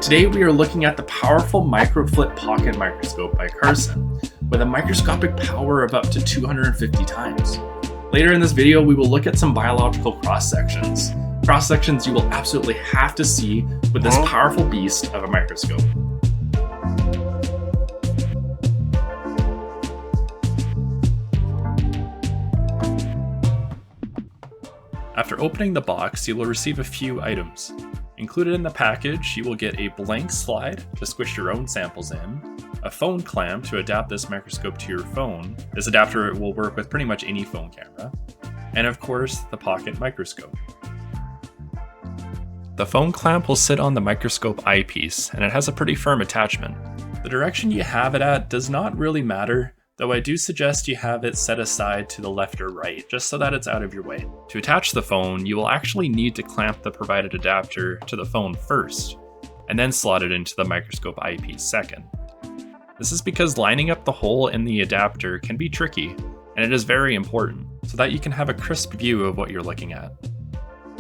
Today we are looking at the powerful MicroFlip pocket microscope by Carson, with a microscopic power of up to 250 times. Later in this video, we will look at some biological cross-sections. Cross-sections you will absolutely have to see with this powerful beast of a microscope. After opening the box, you will receive a few items. Included in the package, you will get a blank slide to squish your own samples in, a phone clamp to adapt this microscope to your phone. This adapter will work with pretty much any phone camera, and of course, the pocket microscope. The phone clamp will sit on the microscope eyepiece, and it has a pretty firm attachment. The direction you have it at does not really matter, though I do suggest you have it set aside to the left or right, just so that it's out of your way. To attach the phone, you will actually need to clamp the provided adapter to the phone first, and then slot it into the microscope eyepiece second. This is because lining up the hole in the adapter can be tricky, and it is very important, so that you can have a crisp view of what you're looking at.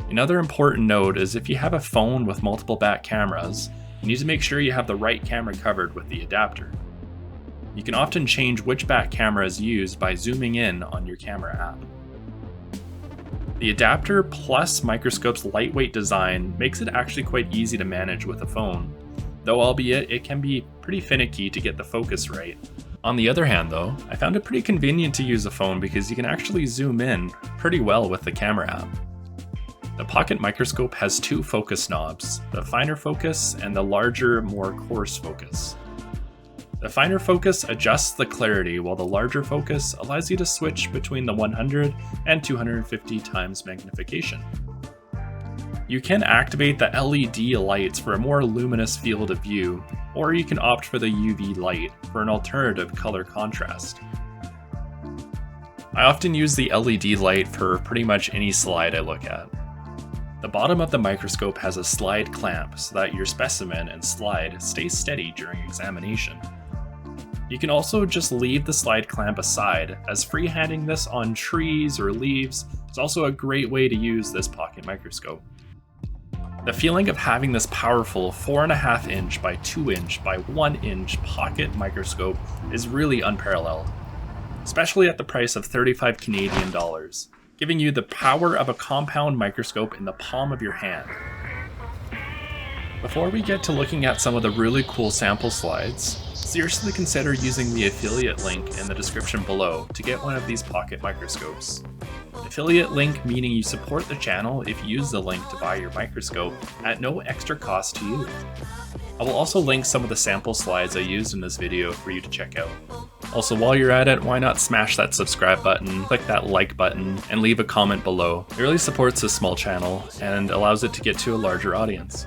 Another important note is if you have a phone with multiple back cameras, you need to make sure you have the right camera covered with the adapter. You can often change which back camera is used by zooming in on your camera app. The adapter plus microscope's lightweight design makes it actually quite easy to manage with a phone, though albeit it can be pretty finicky to get the focus right. On the other hand though, I found it pretty convenient to use a phone because you can actually zoom in pretty well with the camera app. The pocket microscope has two focus knobs, the finer focus and the larger, more coarse focus. The finer focus adjusts the clarity, while the larger focus allows you to switch between the 100 and 250 times magnification. You can activate the LED lights for a more luminous field of view, or you can opt for the UV light for an alternative color contrast. I often use the LED light for pretty much any slide I look at. The bottom of the microscope has a slide clamp so that your specimen and slide stays steady during examination. You can also just leave the slide clamp aside, as freehanding this on trees or leaves is also a great way to use this pocket microscope. The feeling of having this powerful 4.5 inch by 2 inch by 1 inch pocket microscope is really unparalleled, especially at the price of 35 Canadian dollars, giving you the power of a compound microscope in the palm of your hand. Before we get to looking at some of the really cool sample slides, seriously consider using the affiliate link in the description below to get one of these pocket microscopes. Affiliate link meaning you support the channel if you use the link to buy your microscope at no extra cost to you. I will also link some of the sample slides I used in this video for you to check out. Also, while you're at it, why not smash that subscribe button, click that like button, and leave a comment below. It really supports this small channel and allows it to get to a larger audience.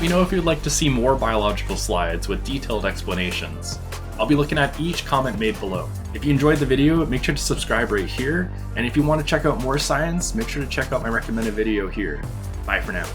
let me know if you'd like to see more biological slides with detailed explanations. I'll be looking at each comment made below. If you enjoyed the video, make sure to subscribe right here, and if you want to check out more science, make sure to check out my recommended video here. Bye for now.